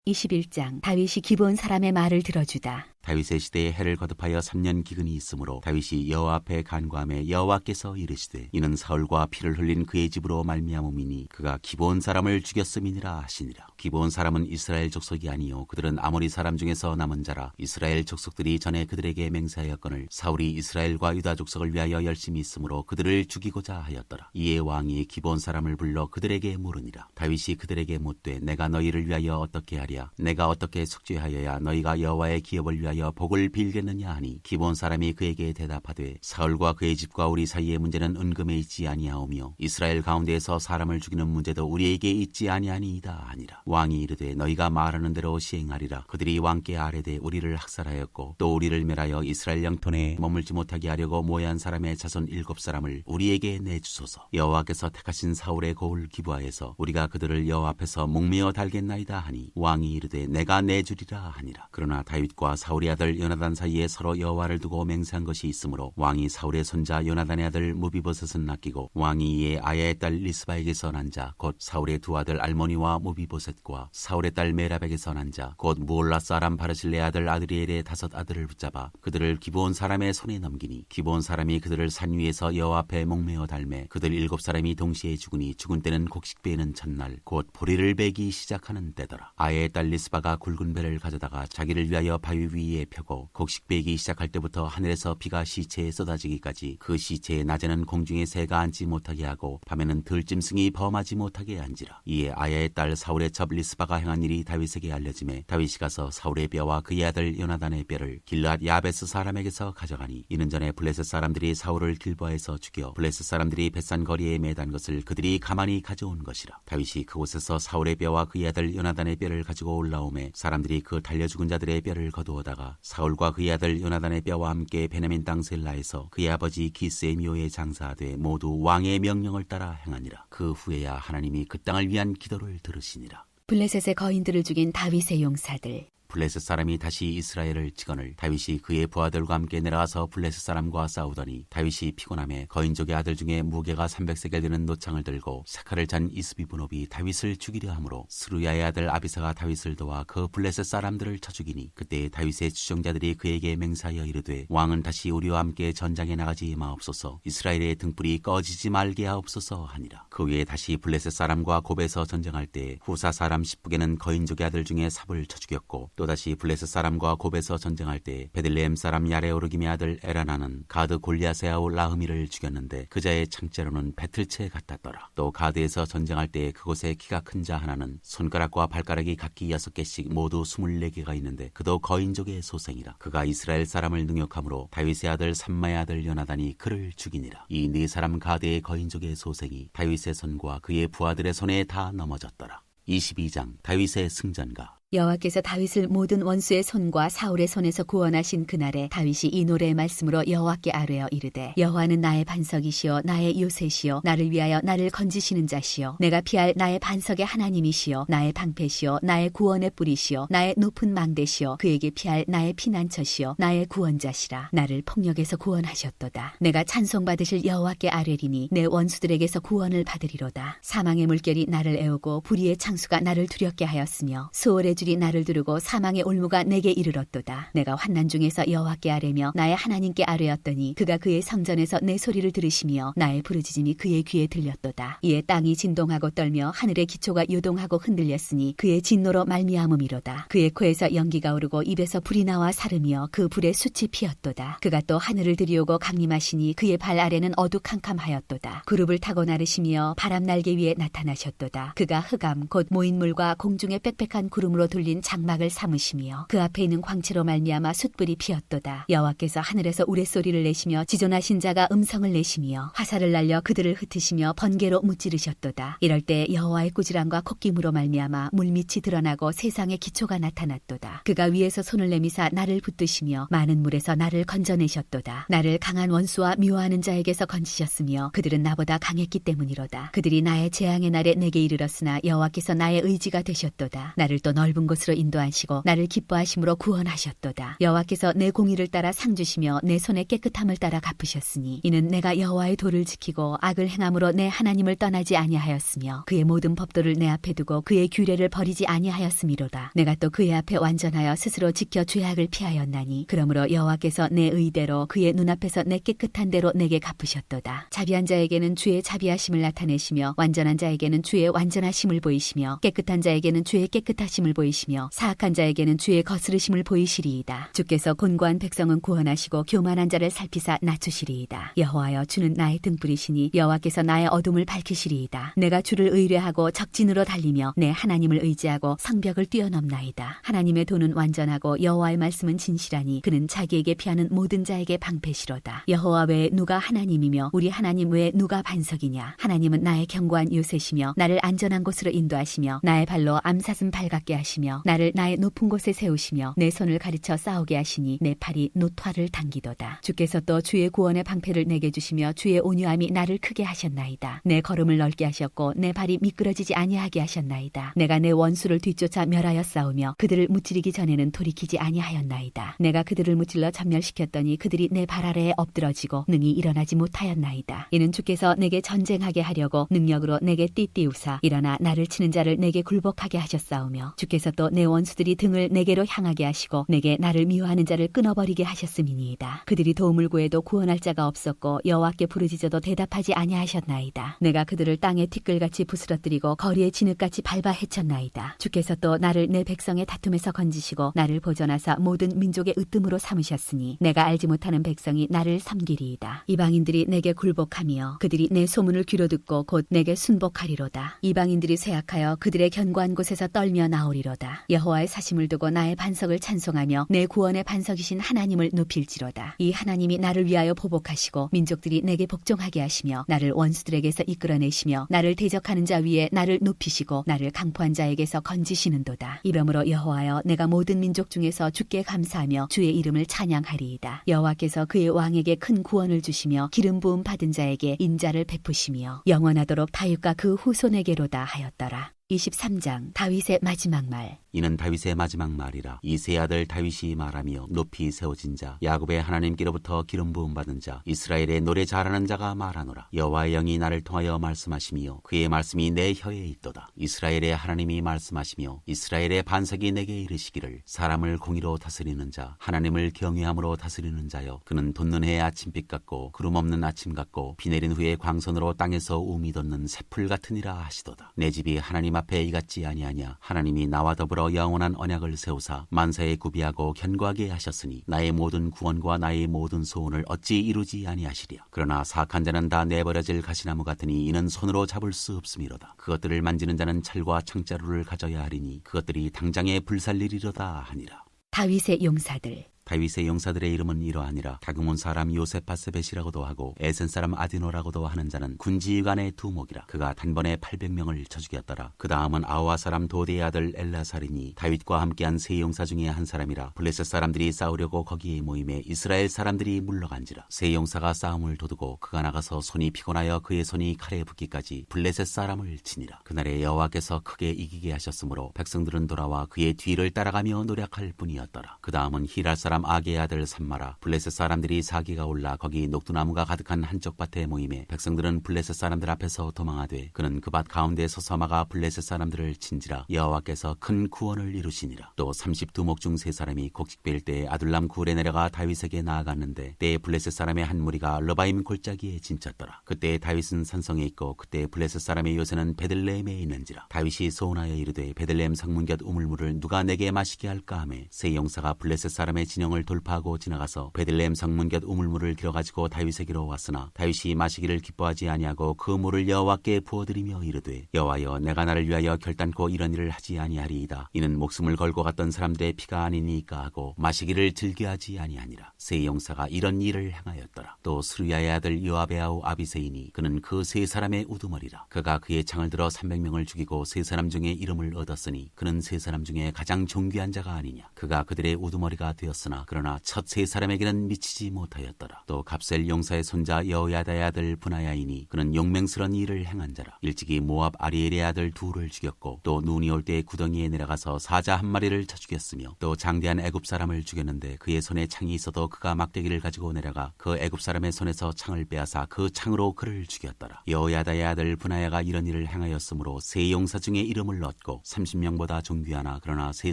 21장. 다윗이 기브온 사람의 말을 들어주다. 다윗의 시대에 해를 거듭하여 3년 기근이 있으므로 다윗이 여호와 앞에 간구하며 여호와께서 이르시되 이는 사울과 피를 흘린 그의 집으로 말미암음이니 그가 기브온 사람을 죽였음이니라 하시니라. 기브온 사람은 이스라엘 족속이 아니요 그들은 아모리 사람 중에서 남은 자라. 이스라엘 족속들이 전에 그들에게 맹세하였거늘 사울이 이스라엘과 유다 족속을 위하여 열심히 있으므로 그들을 죽이고자 하였더라. 이에 왕이 기브온 사람을 불러 그들에게 물으니라. 다윗이 그들에게 묻되 내가 너희를 위하여 어떻게 하랴? 내가 어떻게 속죄하여야 너희가 여호와의 기업을 위하여 복을 빌겠느냐 하니 기브온 사람이 그에게 대답하되 사울과 그의 집과 우리 사이의 문제는 은금에 있지 아니하오며 이스라엘 가운데에서 사람을 죽이는 문제도 우리에게 있지 아니하니이다 하니라. 왕이 이르되 너희가 말하는 대로 시행하리라. 그들이 왕께 아뢰되 우리를 학살하였고 또 우리를 멸하여 이스라엘 영토 내에 머물지 못하게 하려고 모해한 사람의 자손 7사람을 우리에게 내주소서. 여호와께서 택하신 사울의 고을 기브아에서 우리가 그들을 여호와 앞에서 목매어 달겠나이다 하니 왕이 이르되 내가 내주리라 하니라. 그러나 다윗과 사울의 아들 요나단 사이에 서로 여호와를 두고 맹세한 것이 있으므로 왕이 사울의 손자 요나단의 아들 무비보셋은 낚이고 왕이 이에 아야의 딸 리스바에게서 난 자 곧 사울의 두 아들 알모니와 무비보셋과 사울의 딸 메랍에게서 난 자 곧 무올라 사람 바르실레의 아들 아드리엘의 5 아들을 붙잡아 그들을 기브온 사람의 손에 넘기니 기브온 사람이 그들을 산 위에서 여호와 앞에 목매어 달매 그들 7사람이 동시에 죽으니 죽은 때는 곡식 베는 첫날 곧 보리를 베기 시작하는 때더라. 아야의 딸 리스바가 굵은 배를 가져다가 자기를 위하여 바위 위에 펴고 곡식 베기 시작할 때부터 하늘에서 비가 시체에 쏟아지기까지 그 시체에 낮에는 공중에 새가 앉지 못하게 하고 밤에는 들짐승이 범하지 못하게 앉으라. 이에 아야의 딸 사울의 첩 리스바가 행한 일이 다윗에게 알려지매 다윗이 가서 사울의 뼈와 그의 아들 요나단의 뼈를 길르앗 야베스 사람에게서 가져가니 이는 전에 블레셋 사람들이 사울을 길보아에서 죽여 블레셋 사람들이 벳산 거리에 매단 것을 그들이 가만히 가져온 것이라. 다윗이 그곳에서 사울의 뼈와 그의 아들 요나단의 뼈를 가지고 올라오매 사람들이 그 달려 죽은 자들의 뼈를 거두어다가 사울과 그의 아들 요나단의 뼈와 함께 베냐민 땅 셀라에서 그의 아버지 기스의 묘에 장사하되 모두 왕의 명령을 따라 행하니라. 그 후에야 하나님이 그 땅을 위한 기도를 들으시니라. 블레셋의 거인들을 죽인 다윗의 용사들. 블레셋 사람이 다시 이스라엘을 치거늘 다윗이 그의 부하들과 함께 내려가서 블레셋 사람과 싸우더니 다윗이 피곤함에 거인족의 아들 중에 무게가 300세겔 되는 노창을 들고 사칼을 찬 이스비브노비 다윗을 죽이려 하므로 스루야의 아들 아비사가 다윗을 도와 그 블레셋 사람들을 쳐 죽이니 그때 다윗의 추종자들이 그에게 맹세하여 이르되 왕은 다시 우리와 함께 전장에 나가지 마옵소서. 이스라엘의 등불이 꺼지지 말게 하옵소서 하니라. 그 위에 다시 블레셋 사람과 곱에서 전쟁할 때 후사 사람 십북에는 거인족의 아들 중에 삽을 쳐 죽였고 또다시 블레셋 사람과 곱에서 전쟁할 때 베들레헴 사람 야레오르김의 아들 에라나는 가드 골리앗의 아우 라흐미를 죽였는데 그자의 창자로는 배틀채 같았더라. 또 가드에서 전쟁할 때 그곳에 키가 큰 자 하나는 손가락과 발가락이 각기 6개씩 모두 24개가 있는데 그도 거인족의 소생이라. 그가 이스라엘 사람을 능욕함으로 다윗의 아들 삼마의 아들 요나단이 그를 죽이니라. 이 4사람 가드의 거인족의 소생이 다윗의 손과 그의 부하들의 손에 다 넘어졌더라. 22장 다윗의 승전가. 여호와께서 다윗을 모든 원수의 손과 사울의 손에서 구원하신 그날에 다윗이 이 노래의 말씀으로 여호와께 아뢰어 이르되 여호와는 나의 반석이시요 나의 요새시요 나를 위하여 나를 건지시는 자시요 내가 피할 나의 반석의 하나님이시요 나의 방패시요 나의 구원의 뿌리시요 나의 높은 망대시요 그에게 피할 나의 피난처시요 나의 구원자시라. 나를 폭력에서 구원하셨도다. 내가 찬송받으실 여호와께 아뢰리니 내 원수들에게서 구원을 받으리로다. 사망의 물결이 나를 애우고 불의의 창수가 나를 두렵게 하였으며 수월의 줄이 나를 두르고 사망의 올무가 내게 이르렀도다. 내가 환난 중에서 여호와께 아뢰며 나의 하나님께 아뢰었더니 그가 그의 성전에서 내 소리를 들으시며 나의 부르짖음이 그의 귀에 들렸도다. 이에 땅이 진동하고 떨며 하늘의 기초가 요동하고 흔들렸으니 그의 진노로 말미암음이로다. 그의 코에서 연기가 오르고 입에서 불이 나와 사르며 그 불에 숯이 피었도다. 그가 또 하늘을 들이오고 강림하시니 그의 발 아래는 어두캄캄하였도다. 그룹을 타고 나르시며 바람 날개 위에 나타나셨도다. 그가 흑암 곧 모인물과 공중의 빽빽한 구름으로 돌린 장막을 삼으시며 그 앞에 있는 광채로 말미암아 숯불이 피었도다. 여호와께서 하늘에서 우레소리를 내시며 지존하신 자가 음성을 내시며 화살을 날려 그들을 흩으시며 번개로 무찌르셨도다. 이럴 때 여호와의 꾸지람과 콧김으로 말미암아 물밑이 드러나고 세상의 기초가 나타났도다. 그가 위에서 손을 내미사 나를 붙드시며 많은 물에서 나를 건져내셨도다. 나를 강한 원수와 미워하는 자에게서 건지셨으며 그들은 나보다 강했기 때문이로다. 그들이 나의 재앙의 날에 내게 이르렀으나 여호와께서 나의 의지가 되셨도다. 나를 또 넓은 넓은 곳으로 인도하시고 나를 기뻐하심으로 구원하셨도다. 여호와께서 내 공의를 따라 상 주시며 내 손의 깨끗함을 따라 갚으셨으니 이는 내가 여호와의 도를 지키고 악을 행함으로 내 하나님을 떠나지 아니하였으며 그의 모든 법도를 내 앞에 두고 그의 규례를 버리지 아니하였음이로다. 내가 또 그의 앞에 완전하여 스스로 지켜 죄악을 피하였나니 그러므로 여호와께서 내 의대로 그의 눈앞에서 내 깨끗한 대로 내게 갚으셨도다. 자비한 자에게는 주의 자비하심을 나타내시며 완전한 자에게는 주의 완전하심을 보이시며 깨끗한 자에게는 주의 깨끗하심을 보이시며 사악한 자에게는 주의 거스르심을 보이시리이다. 주께서 곤고한 백성은 구원하시고 교만한 자를 살피사 낮추시리이다. 여호와여 주는 나의 등불이시니 여호와께서 나의 어둠을 밝히시리이다. 내가 주를 의뢰하고 적진으로 달리며 내 하나님을 의지하고 성벽을 뛰어넘나이다. 하나님의 도는 완전하고 여호와의 말씀은 진실하니 그는 자기에게 피하는 모든 자에게 방패시로다. 여호와 외에 누가 하나님이며 우리 하나님 외에 누가 반석이냐. 하나님은 나의 견고한 요새시며 나를 안전한 곳으로 인도하시며 나의 발로 암사슴 발같게 하시며 나를 나의 높은 곳에 세우시며 내 손을 가르쳐 싸우게 하시니 내 팔이 노토화를 당기도다. 주께서 또 주의 구원의 방패를 내게 주시며 주의 온유함이 나를 크게 하셨나이다. 내 걸음을 넓게 하셨고 내 발이 미끄러지지 아니하게 하셨나이다. 내가 내 원수를 뒤쫓아 멸하여 싸우며 그들을 무찌르기 전에는 돌이키지 아니하였나이다. 내가 그들을 무찔러 전멸시켰더니 그들이 내 발 아래에 엎드러지고 능히 일어나지 못하였나이다. 이는 주께서 내게 전쟁하게 하려고 능력으로 내게 띠띠우사 일어나 나를 치는 자를 내게 굴복하게 하셨사오며 주께서 또 내 원수들이 등을 내게로 향하게 하시고 내게 나를 미워하는 자를 끊어버리게 하셨음이니이다. 그들이 도움을 구해도 구원할 자가 없었고 여호와께 부르짖어도 대답하지 아니하셨나이다. 내가 그들을 땅에 티끌같이 부스러뜨리고 거리에 진흙같이 밟아 헤쳤나이다. 주께서 또 나를 내 백성의 다툼에서 건지시고 나를 보존하사 모든 민족의 으뜸으로 삼으셨으니 내가 알지 못하는 백성이 나를 섬기리이다. 이방인들이 내게 굴복하며 그들이 내 소문을 귀로 듣고 곧 내게 순복하리로다. 이방인들이 쇠약하여 그들의 견고한 곳에서 떨며 나오리로다. 여호와의 사심을 두고 나의 반석을 찬송하며 내 구원의 반석이신 하나님을 높일지로다. 이 하나님이 나를 위하여 보복하시고 민족들이 내게 복종하게 하시며 나를 원수들에게서 이끌어내시며 나를 대적하는 자 위에 나를 높이시고 나를 강포한 자에게서 건지시는도다. 이러므로 여호와여 내가 모든 민족 중에서 주께 감사하며 주의 이름을 찬양하리이다. 여호와께서 그의 왕에게 큰 구원을 주시며 기름 부음 받은 자에게 인자를 베푸시며 영원하도록 다윗과 그 후손에게로다 하였더라. 23장 다윗의 마지막 말. 이는 다윗의 마지막 말이라. 이세 아들 다윗이 말하며 높이 세워진 자 야곱의 하나님께로부터 기름 부음 받은 자 이스라엘의 노래 잘하는 자가 말하노라. 여호와의 영이 나를 통하여 말씀하시며 그의 말씀이 내 혀에 있도다. 이스라엘의 하나님이 말씀하시며 이스라엘의 반석이 내게 이르시기를 사람을 공의로 다스리는 자 하나님을 경외함으로 다스리는 자여 그는 돋는 해의 아침빛 같고 구름 없는 아침 같고 비 내린 후에 광선으로 땅에서 우미 돋는 새풀 같으니라 하시도다. 내 집이 하나님 앞에 이같지 아니하냐. 하나님이 나와 더불어 영원한 언약을 세우사 만사에 구비하고 견고하게 하셨으니 나의 모든 구원과 나의 모든 소원을 어찌 이루지 아니하시랴. 그러나 사악한 자는 다 내버려질 가시나무 같으니 이는 손으로 잡을 수 없음이로다. 그것들을 만지는 자는 철과 창자루를 가져야 하리니 그것들이 당장에 불살리리로다 하니라. 다윗의 용사들. 다윗의 용사들의 이름은 이러하니라. 다그몬 사람 요세파스벳이라고도 하고 에센 사람 아디노라고도 하는 자는 군지휘관의 두목이라. 그가 단번에 800명을 쳐 죽였더라. 그 다음은 아와 사람 도대의 아들 엘라살이니 다윗과 함께한 세 용사 중에 한 사람이라. 블레셋 사람들이 싸우려고 거기에 모임에 이스라엘 사람들이 물러간지라. 세 용사가 싸움을 도두고 그가 나가서 손이 피곤하여 그의 손이 칼에 붙기까지 블레셋 사람을 치니라. 그날에 여호와께서 크게 이기게 하셨으므로 백성들은 돌아와 그의 뒤를 따라가며 노력할 뿐이었더라. 그 다음은 히랄 사람 아게의 아들 삼마라. 블레셋 사람들이 사기가 올라 거기 녹두나무가 가득한 한쪽 밭에 모임에 백성들은 블레셋 사람들 앞에서 도망하되 그는 그 밭 가운데 서서 막아 블레셋 사람들을 친지라. 여호와께서 큰 구원을 이루시니라. 또 30두목 중 세 사람이 곡식벨 때에 아둘람 굴에 내려가 다윗에게 나아갔는데 때에 블레셋 사람의 한 무리가 러바임 골짜기에 진쳤더라. 그때 다윗은 산성에 있고 그때 블레셋 사람의 요새는 베들레헴에 있는지라. 다윗이 소원하여 이르되 베들레헴 성문 곁 우물물을 누가 내게 마시게 할까 하매 세 용사가 블레셋 사람의 진영 을 돌파하고 지나가서 베들레헴 성문 곁 우물물을 들어가지고 다윗에게로 왔으나 다윗이 마시기를 기뻐하지 아니하고 그 물을 여호와께 부어드리며 이르되 여호와여 내가 나를 위하여 결단코 이런 일을 하지 아니하리이다. 이는 목숨을 걸고 갔던 사람들의 피가 아니니까 하고 마시기를 즐겨하지 아니하니라. 세 용사가 이런 일을 행하였더라. 또 스루야의 아들 요압의 아우 아비세이니 그는 그 세 사람의 우두머리라. 그가 그의 창을 들어 300명을 죽이고 세 사람 중에 이름을 얻었으니 그는 세 사람 중에 가장 존귀한 자가 아니냐. 그가 그들의 우두머리가 되었으나 미쳤으나 그러나 첫 세 사람에게는 미치지 못하였더라. 또 갑셀 용사의 손자 여호야다의 아들 분하야이니 그는 용맹스러운 일을 행한 자라. 일찍이 모압 아리엘의 아들 둘을 죽였고 또 눈이 올 때 구덩이에 내려가서 사자 한 마리를 쳐 죽였으며 또 장대한 애굽 사람을 죽였는데 그의 손에 창이 있어도 그가 막대기를 가지고 내려가 그 애굽 사람의 손에서 창을 빼앗아 그 창으로 그를 죽였더라. 여호야다의 아들 분하야가 이런 일을 행하였으므로 세 용사 중에 이름을 얻고 30명보다 존귀하나 그러나 세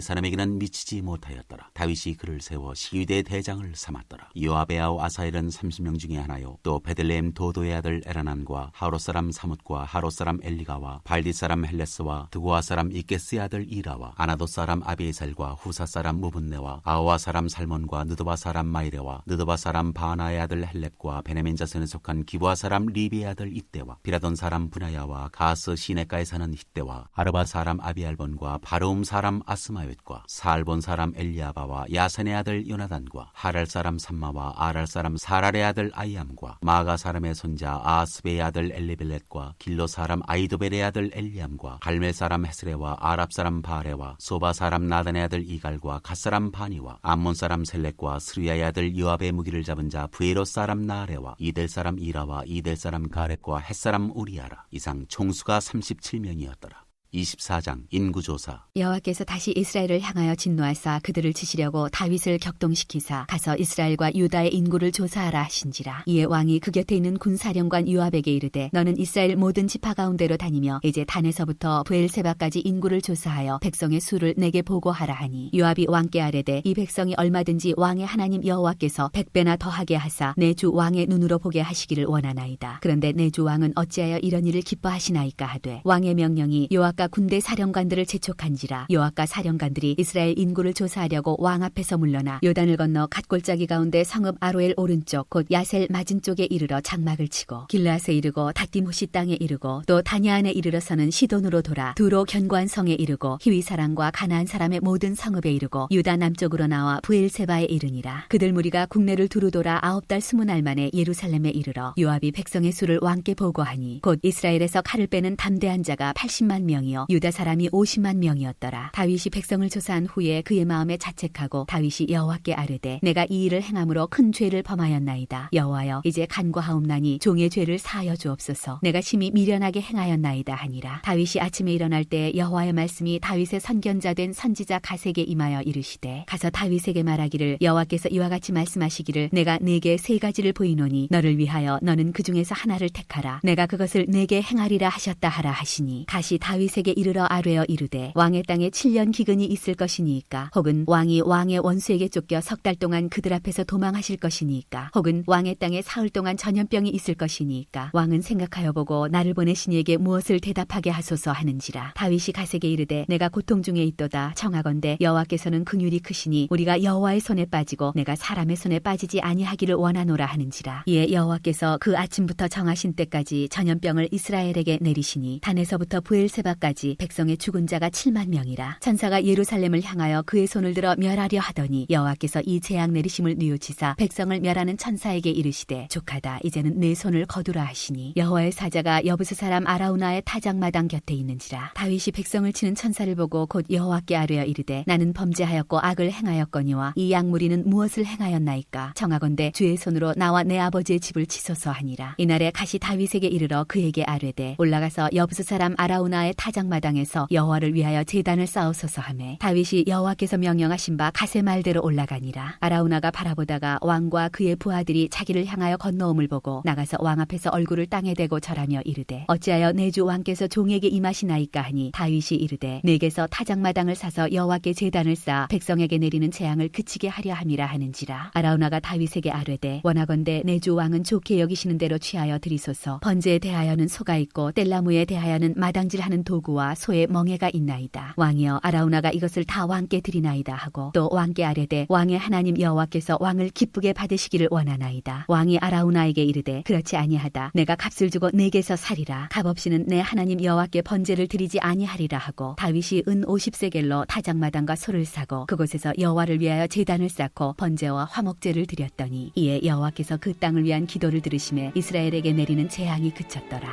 사람에게는 미치지 못하였더라. 다윗이 그를 세워 시위대 대장을 삼았더라. 요압의 아우 아사엘은 30명 중에 하나요. 또 베들레헴 도도의 아들 에라난과 하롯 사람 사뭇과 하롯 사람 엘리가와 발디 사람 헬레스와 드고아 사람 이게스의 아들 이라와 아나도 사람 아비에셀과 후사 사람 무분네와 아오아 사람 살몬과 느드바 사람 마이레와 느드바 사람 바나의 아들 헬렙과 베냐민 자손에 속한 기브아 사람 리비의 아들 이때와 비라돈 사람 분하야와 가스 시내가에 사는 히때와 아르바 사람 아비알본과 바르움 사람 아스마웻과 살본 사람 엘리아바와 야산의 아들 요나단과 하랄 사람 삼마와 아랄 사람 사랄의 아들 아이암과 마가 사람의 손자 아스베의 아들 엘리벨렛과 길로 사람 아이도벨의 아들 엘리암과 갈멜 사람 헤스레와 아랍 사람 바레와 소바 사람 나단의 아들 이갈과 갓 사람 바니와 암몬 사람 셀렉과 스루야의 아들 요압의 무기를 잡은 자 브에롯 사람 나레와 이델 사람 이라와 이델 사람 가렙과 헷 사람 우리아라. 이상 총수가 37명이었더라. 24장 인구조사. 여호와께서 다시 이스라엘을 향하여 진노하사 그들을 치시려고 다윗을 격동시키사 가서 이스라엘과 유다의 인구를 조사하라 하신지라. 이에 왕이 그 곁에 있는 군사령관 요압에게 이르되 너는 이스라엘 모든 지파 가운데로 다니며 이제 단에서부터 브엘세바까지 인구를 조사하여 백성의 수를 내게 보고하라 하니 요압이 왕께 아뢰되 이 백성이 얼마든지 왕의 하나님 여호와께서 100배나 더하게 하사 내 주 왕의 눈으로 보게 하시기를 원하나이다. 그런데 내 주 왕은 어찌하여 이런 일을 기뻐하시나이까 하되 왕의 명령이 요압과 군대 사령관들을 재촉한지라. 요압과 사령관들이 이스라엘 인구를 조사하려고 왕 앞에서 물러나 요단을 건너 갓골짜기 가운데 성읍 아로엘 오른쪽 곧 야셀 맞은 쪽에 이르러 장막을 치고 길라앗에 이르고 다띠무시 땅에 이르고 또 다냐안에 이르러서는 시돈으로 돌아 두로 견고한 성에 이르고 히위 사람과 가나안 사람의 모든 성읍에 이르고 유다 남쪽으로 나와 브엘세바에 이르니라. 그들 무리가 국내를 두루 돌아 9달 20날 만에 예루살렘에 이르러 요압이 백성의 수를 왕께 보고하니 곧 이스라엘에서 칼을 빼는 담대한 자가 80만 명이요 유다 사람이 50만 명이었더라. 다윗이 백성을 조사한 후에 그의 마음에 자책하고 다윗이 여호와께 아뢰되 내가 이 일을 행함으로 큰 죄를 범하였나이다. 여호와여 이제 간구하옵나니 종의 죄를 사하여 주옵소서. 내가 심히 미련하게 행하였나이다 하니라. 다윗이 아침에 일어날 때 여호와의 말씀이 다윗의 선견자 된 선지자 갓에게 임하여 이르시되 가서 다윗에게 말하기를 여호와께서 이와 같이 말씀하시기를 내가 네게 세 가지를 보이노니 너를 위하여 너는 그 중에서 하나를 택하라. 내가 그것을 네게 행하리라 하셨다 하라 하시니 갓이 다윗에게 이르러 아뢰어 이르되 왕의 땅에 7년 기근이 있을 것이니까 혹은 왕이 왕의 원수에게 쫓겨 10달 동안 그들 앞에서 도망하실 것이니까 혹은 왕의 땅에 사흘 동안 전염병이 있을 것이니까 왕은 생각하여 보고 나를 보내신 이에게 무엇을 대답하게 하소서 하는지라. 다윗이 갓에게 이르되 내가 고통 중에 있도다. 청하건대 여호와께서는 긍휼이 크시니 우리가 여호와의 손에 빠지고 내가 사람의 손에 빠지지 아니하기를 원하노라 하는지라. 이에 여호와께서 그 아침부터 정하신 때까지 전염병을 이스라엘에게 내리시니 단에서부터 브엘세바까지 백성의 죽은 자가 7만 명이라. 천사가 예루살렘을 향하여 그의 손을 들어 멸하려 하더니 여호와께서 이 재앙 내리심을 뉘우치사 백성을 멸하는 천사에게 이르시되 족하다. 이제는 내 손을 거두라 하시니 여호와의 사자가 여부스 사람 아라우나의 타작마당 곁에 있는지라. 다윗이 백성을 치는 천사를 보고 곧 여호와께 아뢰어 이르되 나는 범죄하였고 악을 행하였거니와 이 양무리는 무엇을 행하였나이까. 청하건대 주의 손으로 나와 내 아버지의 집을 치소서 하니라. 이날에 갓이 다윗에게 이르러 그에게 아뢰되 올라가서 여부스 사람 아라우나의 타작마당에서 여호와를 위하여 제단을 쌓으소서 하매 다윗이 여호와께서 명령하신 바 갓의 말대로 올라가니라. 아라우나가 바라보다가 왕과 그의 부하들이 자기를 향하여 건너옴을 보고 나가서 왕 앞에서 얼굴을 땅에 대고 절하며 이르되 어찌하여 내 주 왕께서 종에게 임하시나이까 하니 다윗이 이르되 내게서 타작마당을 사서 여호와께 제단을 쌓아 백성에게 내리는 재앙을 그치게 하려 함이라 하는지라. 아라우나가 다윗에게 아뢰되 원하건대 내 주 왕은 좋게 여기시는 대로 취하여 드리소서. 번제에 대하여는 소가 있고 뗄나무에 대하여는 마당질하는 도구와 소의 멍에가 있나이다. 왕이여 아라우나가 이것을 다 왕께 드리나이다 하고 또 왕께 아뢰되 왕의 하나님 여호와께서 왕을 기쁘게 받으시기를 원하나이다. 왕이 아라우나에게 이르되 그렇지 아니하다. 내가 값을 주고 내게서 살이라. 값 없이는 내 하나님 여호와께 번제를 드리지 아니하리라 하고 다윗이 은 50세겔로 타작마당과 소를 사고 그곳에서 여호와를 위하여 제단을 쌓고 번제와 화목제를 드렸더니 이에 여호와께서 그 땅을 위한 기도를 들으심에 이스라엘에게 내리는 재앙이 그쳤더라.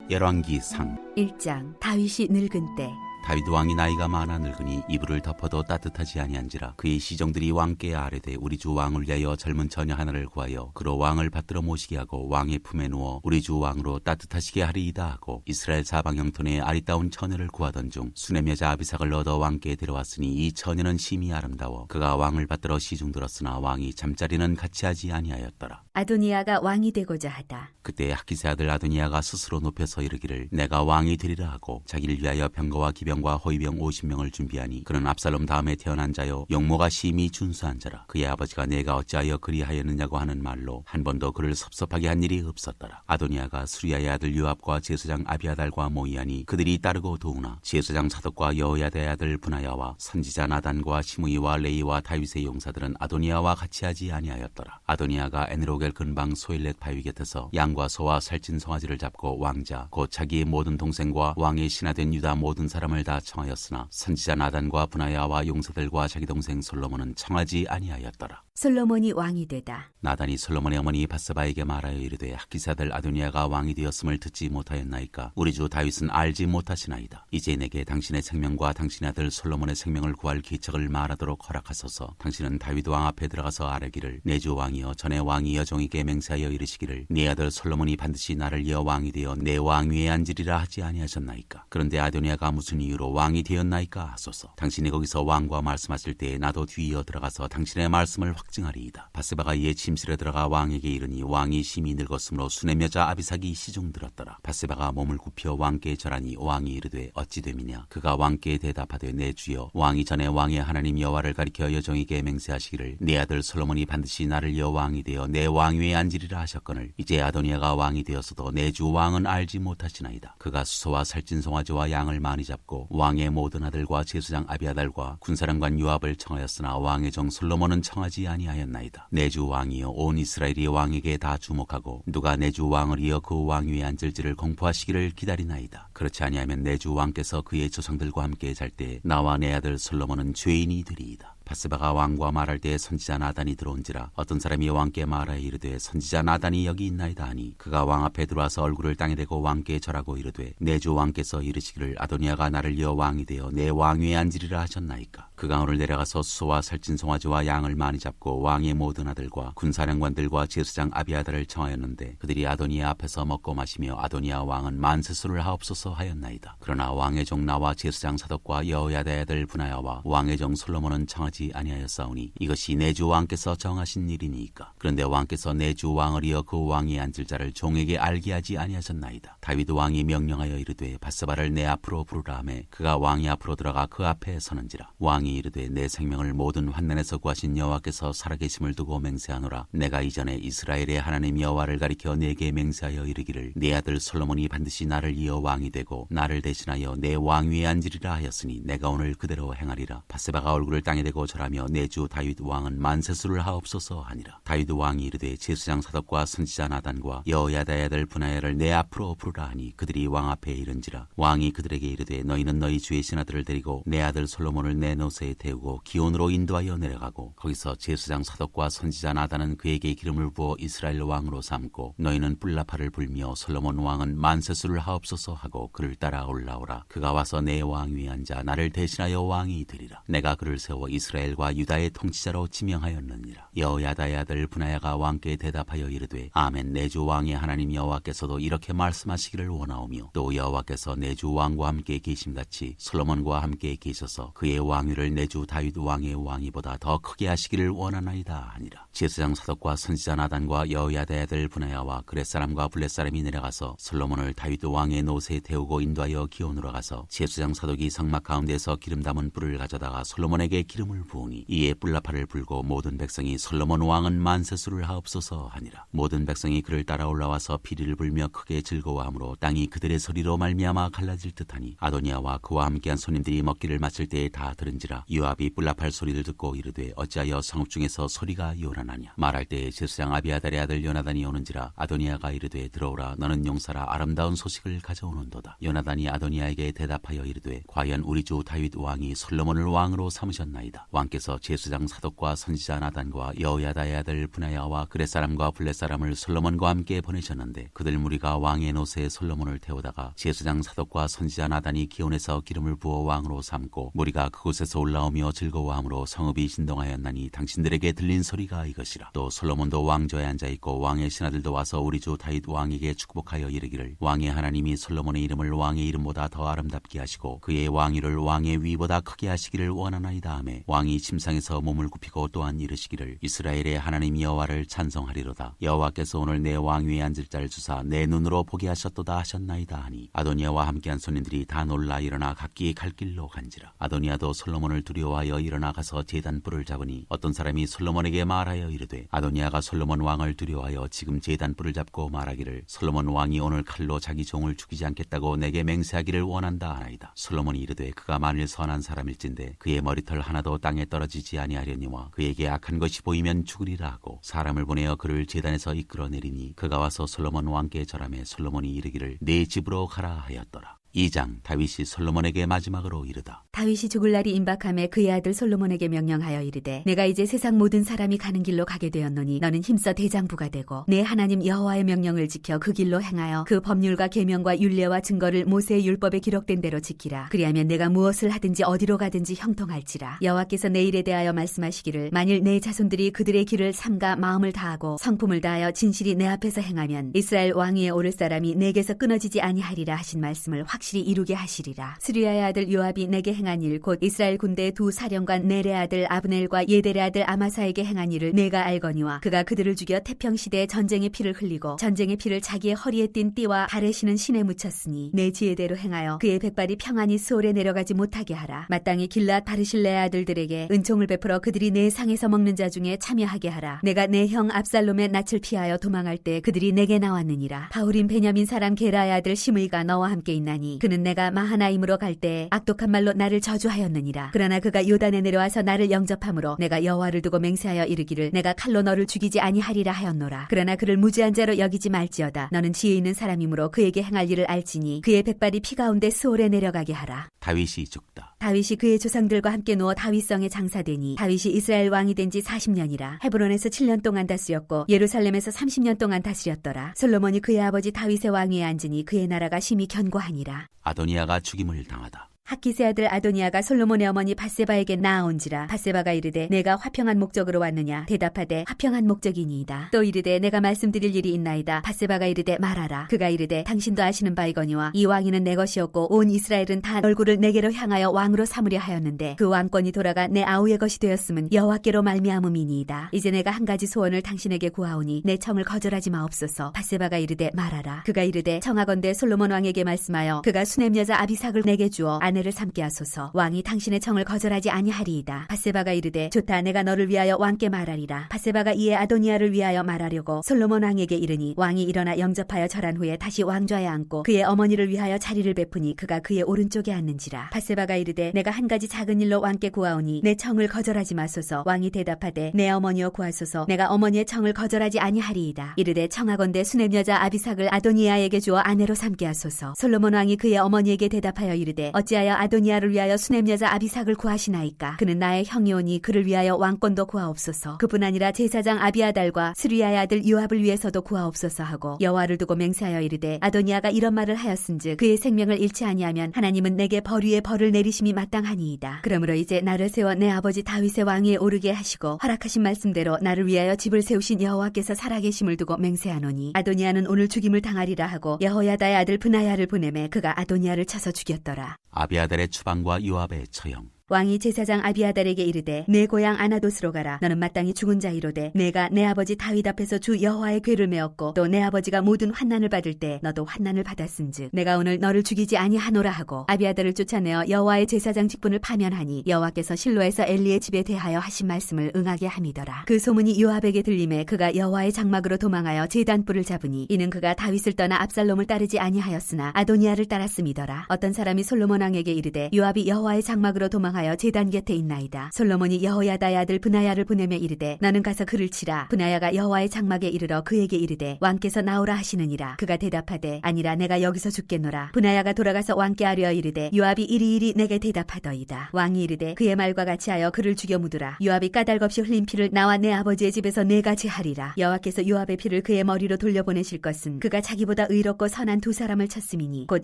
열왕기상 1장. 다윗이 늙은 때 다윗 왕이 나이가 많아 늙으니 이불을 덮어도 따뜻하지 아니한지라 그의 시종들이 왕께 아뢰되 우리 주 왕을 위하여 젊은 처녀 하나를 구하여 그로 왕을 받들어 모시게 하고 왕의 품에 누워 우리 주 왕으로 따뜻하시게 하리이다 하고 이스라엘 사방 영토내에 아리따운 처녀를 구하던 중 수넴 여자 아비삭을 얻어 왕께 데려왔으니 이 처녀는 심히 아름다워 그가 왕을 받들어 시중들었으나 왕이 잠자리는 같이 하지 아니하였더라. 아도니아가 왕이 되고자 하다. 그때 학기세 아들 아도니아가 스스로 높여서 이르기를 내가 왕이 되리라 하고 자기를 위하여 병거와 기병과 호위병 50명을 준비하니 그는 압살롬 다음에 태어난 자요 용모가 심히 준수한 자라. 그의 아버지가 내가 어찌하여 그리하였느냐고 하는 말로 한 번도 그를 섭섭하게 한 일이 없었더라. 아도니아가 수리아의 아들 요압과 제사장 아비아달과 모이하니 그들이 따르고 도우나 제사장 사독과 여호야다의 아들 분하야와 선지자 나단과 시므이와 레이와 다윗의 용사들은 아도니아와 같이 하지 아니하였더라. 아도니아가 에느로겔 근방 소일렛 바위 곁에서 양과 소와 살찐 송아지를 잡고 왕자 곧 자기의 모든 동생과 왕의 신하된 유다 모든 사람을 다 청하였으나 선지자 나단과 분하야와 용사들과 자기 동생 솔로몬은 청하지 아니하였더라. 솔로몬이 왕이 되다. 나단이 솔로몬의 어머니 바스바에게 말하여 이르되 학기세 아들 아도니아가 왕이 되었음을 듣지 못하였나이까 우리 주 다윗은 알지 못하시나이다. 이제 내게 당신의 생명과 당신의 아들 솔로몬의 생명을 구할 기척을 말하도록 허락하소서. 당신은 다윗 왕 앞에 들어가서 아뢰기를 내 주 왕이여 전에 왕이 여종에게 맹세하여 이르시기를 네 아들 솔로몬이 반드시 나를 이어 왕이 되어 내 왕위에 앉으리라 하지 아니하셨나이까. 그런데 아도니아가 무슨 이유로 왕이 되었나이까 하소서. 당신이 거기서 왕과 말씀하실 때에 나도 뒤이어 들어가서 당신의 말씀을 확증하리이다. 바스바가 이에 침실에 들어가 왕에게 이르니 왕이 심히 늙었으므로 수넴 여자 아비삭이 시중들었더라. 바스바가 몸을 굽혀 왕께 절하니 왕이 이르되 어찌 됨이냐. 그가 왕께 대답하되 내 주여 왕이 전에 왕의 하나님 여호와를 가리켜 여종에게 맹세하시기를 내 아들 솔로몬이 반드시 나를 이어 왕이 되어 내 왕위에 앉으리라 하셨거늘 이제 아도니아가 왕이 되었어도 내 주 왕은 알지 못하시나이다. 그가 수소와 살찐 송아지와 양을 많이 잡고 왕의 모든 아들과 제사장 아비아달과 군사령관 요압을 청하였으나 왕의 정 솔로몬은 청하지 아니하였나이다. 내 주 왕이여 온 이스라엘이 왕에게 다 주목하고 누가 내 주 왕을 이어 그 왕위에 앉을지를 공포하시기를 기다리나이다. 그렇지 아니하면 내 주 왕께서 그의 조상들과 함께 잘 때 나와 내 아들 솔로몬은 죄인이 되리이다. 바스바가 왕과 말할 때에 선지자 나단이 들어온지라 어떤 사람이 왕께 말하여 이르되 선지자 나단이 여기 있나이다 하니 그가 왕 앞에 들어와서 얼굴을 땅에 대고 왕께 절하고 이르되 내 주 왕께서 이르시기를 아도니아가 나를 이어 왕이 되어 내 왕위에 앉으리라 하셨나이까. 그가 오늘 내려가서 수소와 살찐 송아지와 양을 많이 잡고 왕의 모든 아들과 군사령관들과 제사장 아비아달을 청하였는데 그들이 아도니아 앞에서 먹고 마시며 아도니아 왕은 만세수를 하옵소서 하였나이다. 그러나 왕의 종 나와 제사장 사독과 여호야다의 아들 분하야와 왕의 정 솔로몬은 청하지 아니하였사오니 이것이 내 주 왕께서 정하신 일이니이까. 그런데 왕께서 내 주 왕을 이어 그 왕위에 앉을 자를 종에게 알게 하지 아니하셨나이다. 다윗 왕이 명령하여 이르되 바스바를 내 앞으로 부르라 하매 그가 왕이 앞으로 들어가 그 앞에 서는지라. 왕이 이르되 내 생명을 모든 환난에서 구하신 여호와께서 살아계심을 두고 맹세하노라. 내가 이전에 이스라엘의 하나님 여호와를 가리켜 내게 맹세하여 이르기를 내 아들 솔로몬이 반드시 나를 이어 왕이 되고 나를 대신하여 내 왕위에 앉으리라 하였으니 내가 오늘 그대로 행하리라. 바스바가 얼굴을 땅에 대고 절하며 내 주 다윗 왕은 만세수를 하옵소서 하니라. 다윗 왕이 이르되 제사장 사독과 선지자 나단과 여호야다의 아들 분하야를 내 앞으로 부르라 하니 그들이 왕 앞에 이른지라. 왕이 그들에게 이르되 너희는 너희 주의 신하들을 데리고 내 아들 솔로몬을 내 노새에 태우고 기온으로 인도하여 내려가고 거기서 제사장 사독과 선지자 나단은 그에게 기름을 부어 이스라엘 왕으로 삼고 너희는 뿔나파를 불며 솔로몬 왕은 만세수를 하옵소서 하고 그를 따라 올라오라. 그가 와서 내 왕위에 앉아 나를 대신하여 왕이 되리라. 내가 그를 세워 이스라엘과 유다의 통치자로 지명하였느니라. 여호야다의 아들 분하야가 왕께 대답하여 이르되 아멘. 내 주 왕의 하나님 여호와께서도 이렇게 말씀하시기를 원하오며 또 여호와께서 내 주 왕과 함께 계심같이 솔로몬과 함께 계셔서 그의 왕위를 내 주 다윗 왕의 왕위보다 더 크게 하시기를 원하나이다 하니라. 제사장 사독과 선지자 나단과 여호야다의 아들 분하야와 그렛 사람과 블렛 사람이 내려가서 솔로몬을 다윗 왕의 노새에 태우고 인도하여 기온으로 가서 제사장 사독이 성막 가운데서 기름 담은 뿔을 가져다가 솔로몬에게 기름을 부으니 이에 뿔나파를 불고 모든 백성이 솔로몬 왕은 만세수를 하옵소서 하니라. 모든 백성이 그를 따라 올라와서 피리를 불며 크게 즐거워하므로 땅이 그들의 소리로 말미암아 갈라질 듯하니 아도니아와 그와 함께한 손님들이 먹기를 마칠 때에 다 들은지라. 아니라 요압이 뿔납할 소리를 듣고 이르되 어찌하여 성읍 중에서 소리가 요란하냐. 말할 때에 제사장 아비아달의 아들 요나단이 오는지라. 아도니아가 이르되 들어오라. 너는 용사라 아름다운 소식을 가져오는도다. 요나단이 아도니아에게 대답하여 이르되 과연 우리 주 다윗 왕이 솔로몬을 왕으로 삼으셨나이다. 왕께서 제사장 사독과 선지자 나단과 여호야다의 아들 브나야와 그렛 사람과 블렛 사람을 솔로몬과 함께 보내셨는데 그들 무리가 왕의 노새에 솔로몬을 태우다가 제사장 사독과 선지자 나단이 기온에서 기름을 부어 왕으로 삼고 무리가 그곳에서 올라오며 즐거워함으로 성읍이 진동하였나니 당신들에게 들린 소리가 이것이라. 또 솔로몬도 왕좌에 앉아있고 왕의 신하들도 와서 우리 주 다윗 왕에게 축복하여 이르기를 왕의 하나님이 솔로몬의 이름을 왕의 이름보다 더 아름답게 하시고 그의 왕위를 왕의 위보다 크게 하시기를 원하나이다 하며 왕이 침상에서 몸을 굽히고 또한 이르시기를 이스라엘의 하나님 여호와를 찬송하리로다. 여호와께서 오늘 내 왕위에 앉을 자를 주사 내 눈으로 보게 하셨도다 하셨나이다 하니 아도니아와 함께한 손님들이 다 놀라 일어나 각기 갈 길로 간지라. 아도니아도 솔로몬을 두려워하여 일어나 가서 제단뿔을 잡으니 어떤 사람이 솔로몬에게 말하여 이르되 아도니아가 솔로몬 왕을 두려워하여 지금 제단뿔을 잡고 말하기를 솔로몬 왕이 오늘 칼로 자기 종을 죽이지 않겠다고 내게 맹세하기를 원한다 하나이다. 솔로몬이 이르되 그가 만일 선한 사람일진데 그의 머리털 하나도 땅에 떨어지지 아니하려니와 그에게 악한 것이 보이면 죽으리라 하고 사람을 보내어 그를 제단에서 이끌어내리니 그가 와서 솔로몬 왕께 절하매 솔로몬이 이르기를 네 집으로 가라 하였더라. 2장 다윗이 솔로몬에게 마지막으로 이르다. 다윗이 죽을 날이 임박함에 그의 아들 솔로몬에게 명령하여 이르되 내가 이제 세상 모든 사람이 가는 길로 가게 되었노니 너는 힘써 대장부가 되고 내 하나님 여호와의 명령을 지켜 그 길로 행하여 그 법률과 계명과 율례와 증거를 모세의 율법에 기록된 대로 지키라. 그리하면 내가 무엇을 하든지 어디로 가든지 형통할지라. 여호와께서 내 일에 대하여 말씀하시기를 만일 내 자손들이 그들의 길을 삼가 마음을 다하고 성품을 다하여 진실이 내 앞에서 행하면 이스라엘 왕위에 오를 사람이 내게서 끊어지지 아니하리라 하신 말씀을 확실히 이루게 하시리라. 스루야의 아들 요압이 내게 행한 일 곧 이스라엘 군대의 두 사령관 넬의 아들 아브넬과 예델의 아들 아마사에게 행한 일을 내가 알거니와 그가 그들을 죽여 태평시대에 전쟁의 피를 흘리고 전쟁의 피를 자기의 허리에 띤 띠와 발에 신은 신에 묻혔으니 내 지혜대로 행하여 그의 백발이 평안히 스올에 내려가지 못하게 하라. 마땅히 길랏 바르실레의 아들들에게 은총을 베풀어 그들이 내 상에서 먹는 자 중에 참여하게 하라. 내가 내 형 압살롬의 낯을 피하여 도망할 때 그들이 내게 나왔느니라. 바울인 베냐민 사람 게라의 아들 시므이가 너와 함께 있나니 그는 내가 마하나임으로 갈 때 악독한 말로 나를 저주하였느니라. 그러나 그가 요단에 내려와서 나를 영접함으로 내가 여호와를 두고 맹세하여 이르기를 내가 칼로 너를 죽이지 아니하리라 하였노라. 그러나 그를 무죄한 자로 여기지 말지어다. 너는 지혜 있는 사람이므로 그에게 행할 일을 알지니 그의 백발이 피 가운데 스올에 내려가게 하라. 다윗이 죽다. 다윗이 그의 조상들과 함께 누워 다윗성에 장사되니 다윗이 이스라엘 왕이 된 지 40년이라. 헤브론에서 7년 동안 다스렸고 예루살렘에서 30년 동안 다스렸더라. 솔로몬이 그의 아버지 다윗의 왕위에 앉으니 그의 나라가 심히 견고하니라. 아도니아가 죽임을 당하다. 하키스의 아들 아도니아가 솔로몬의 어머니 밧세바에게 나아온지라. 밧세바가 이르되 내가 화평한 목적으로 왔느냐. 대답하되 화평한 목적이니이다. 또 이르되 내가 말씀드릴 일이 있나이다. 밧세바가 이르되 말하라. 그가 이르되 당신도 아시는 바이거니와 이 왕위는 내 것이었고 온 이스라엘은 다 얼굴을 내게로 향하여 왕으로 삼으려 하였는데 그 왕권이 돌아가 내 아우의 것이 되었음은 여호와께로 말미암음이니이다. 이제 내가 한 가지 소원을 당신에게 구하오니 내 청을 거절하지 마옵소서. 밧세바가 이르되 말하라. 그가 이르되 청하건대 솔로몬 왕에게 말씀하여 그가 수냄 여자 아비삭을 내게 주어 아내를 삼게 하소서. 왕이 당신의 청을 거절하지 아니하리이다. 밧세바가 이르되 좋다. 내가 너를 위하여 왕께 말하리라. 밧세바가 이에 아도니아를 위하여 말하려고 솔로몬 왕에게 이르니 왕이 일어나 영접하여 절한 후에 다시 왕좌에 앉고 그의 어머니를 위하여 자리를 베푸니 그가 그의 오른쪽에 앉는지라. 밧세바가 이르되 내가 한 가지 작은 일로 왕께 구하오니 내 청을 거절하지 마소서. 왕이 대답하되 내 어머니여 구하소서. 내가 어머니의 청을 거절하지 아니하리이다. 이르되 청하건대 수냄 여자 아비삭을 아도니아에게 주어 아내로 삼게 하소서. 솔로몬 왕이 그의 어머니에게 대답하여 이르되 어찌하여 아도니아를 위하여 수냄 여자 아비삭을 구하시나이까. 그는 나의 형이오니 그를 위하여 왕권도 구하옵소서. 그뿐 아니라 제사장 아비아달과 스루야의 아들 요압을 위해서도 구하옵소서 하고 여호와를 두고 맹세하여 이르되 아도니아가 이런 말을 하였은즉 그의 생명을 잃지 아니하면 하나님은 내게 벌 위에 벌을 내리심이 마땅하니이다. 그러므로 이제 나를 세워 내 아버지 다윗의 왕위에 오르게 하시고 허락하신 말씀대로 나를 위하여 집을 세우신 여호와께서 살아계심을 두고 맹세하노니 아도니아는 오늘 죽임을 당하리라 하고 여호야다의 아들 브나야를 보내매 그가 아도니아를 쳐서 죽였더라. 아비아달의 추방과 요압의 처형. 왕이 제사장 아비아달에게 이르되 내 고향 아나돗으로 가라. 너는 마땅히 죽은 자이로되 내가 내 아버지 다윗 앞에서 주 여호와의 궤를 메었고 또 내 아버지가 모든 환난을 받을 때 너도 환난을 받았은즉 내가 오늘 너를 죽이지 아니하노라 하고 아비아달을 쫓아내어 여호와의 제사장 직분을 파면하니 여호와께서 실로에서 엘리의 집에 대하여 하신 말씀을 응하게 함이더라. 그 소문이 요압에게 들림에 그가 여호와의 장막으로 도망하여 제단뿔을 잡으니 이는 그가 다윗을 떠나 압살롬을 따르지 아니하였으나 아도니아를 따랐음이더라. 어떤 사람이 솔로몬 왕에게 이르되 요압이 여호와의 장막으로 도망하여 도망하여 제단 곁에 있나이다. 솔로몬이 여호야다의 아들 브나야를 보내며 이르되 너는 가서 그를 치라. 브나야가 여호와의 장막에 이르러 그에게 이르되 왕께서 나오라 하시느니라. 그가 대답하되 아니라 내가 여기서 죽겠노라. 브나야가 돌아가서 왕께 아뢰어 이르되 요압이 이리이리 내게 대답하더이다. 왕이 이르되 그의 말과 같이 하여 그를 죽여 묻으라. 요압이 까닭 없이 흘린 피를 나와 내 아버지의 집에서 내가 제하리라. 여호와께서 요압의 피를 그의 머리로 돌려보내실 것은 그가 자기보다 의롭고 선한 두 사람을 쳤음이니 곧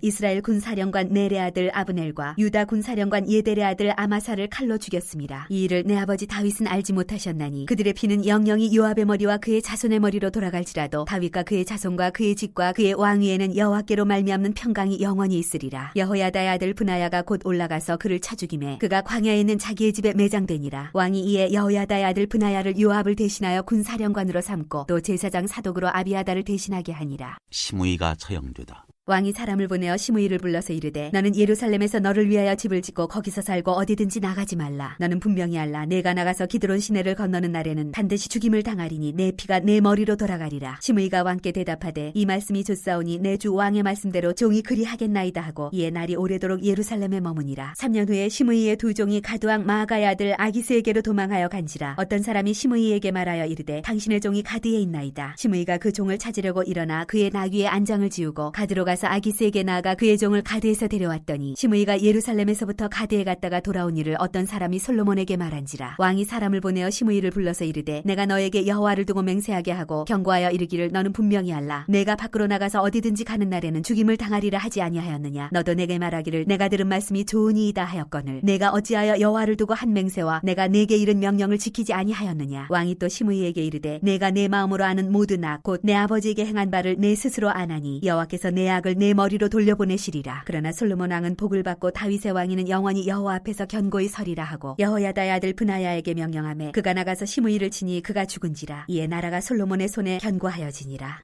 이스라엘 군사령관 넬의 아들 아브넬과 유다 군사령관 예델의 아들 아마사를 칼로 죽였습니다. 이 일을 내 아버지 다윗은 알지 못하셨나니 그들의 피는 영영이 요압의 머리와 그의 자손의 머리로 돌아갈지라도 다윗과 그의 자손과 그의 집과 그의 왕위에는 여호와께로 말미암는 평강이 영원히 있으리라. 여호야다의 아들 브나야가 곧 올라가서 그를 쳐 죽이매 그가 광야에 있는 자기의 집에 매장되니라. 왕이 이에 여호야다의 아들 브나야를 요압을 대신하여 군사령관으로 삼고 또 제사장 사독으로 아비아다를 대신하게 하니라. 시므이가 처형되다. 왕이 사람을 보내어 시므이를 불러서 이르되 너는 예루살렘에서 너를 위하여 집을 짓고 거기서 살고 어디든지 나가지 말라. 너는 분명히 알라. 내가 나가서 기드론 시내를 건너는 날에는 반드시 죽임을 당하리니 내 피가 내 머리로 돌아가리라. 시므이가 왕께 대답하되 이 말씀이 좋사오니 내 주 왕의 말씀대로 종이 그리하겠나이다 하고 이에 날이 오래도록 예루살렘에 머무니라. 3년 후에 시므이의 두 종이 가드왕 마아가의 아들 아기스에게로 도망하여 간지라. 어떤 사람이 시므이에게 말하여 이르되 당신의 종이 가드에 있나이다. 시므이가 그 종을 찾으려고 일어나 그의 나귀에 안장을 지우고 가드로 가서 아기스에게 나아가 그의 종을 가드에서 데려왔더니 시므이가 예루살렘에서부터 가드에 갔다가 돌아온 일을 어떤 사람이 솔로몬에게 말한지라. 왕이 사람을 보내어 시므이를 불러서 이르되 내가 너에게 여호와를 두고 맹세하게 하고 경고하여 이르기를 너는 분명히 알라. 내가 밖으로 나가서 어디든지 가는 날에는 죽임을 당하리라 하지 아니하였느냐. 너도 내게 말하기를 내가 들은 말씀이 좋으니이다 하였거늘 내가 어찌하여 여호와를 두고 한 맹세와 내가 내게 이른 명령을 지키지 아니하였느냐. 왕이 또 시므이에게 이르되 내가 내 마음으로 아는 모든 악 곧 내 아버지에게 행한 바를 내 스스로 아나니 여호와께서 내 악을 내 머리로 돌려보내시리라. 그러나 솔로몬 왕은 복을 받고 다윗의 왕위는 영원히 여호와 앞에서 견고히 서리라 하고 여호야다의 아들 브나야에게 명령하매 그가 나가서 시므이를 치니 그가 죽은지라. 이에 나라가 솔로몬의 손에 견고하여지니라.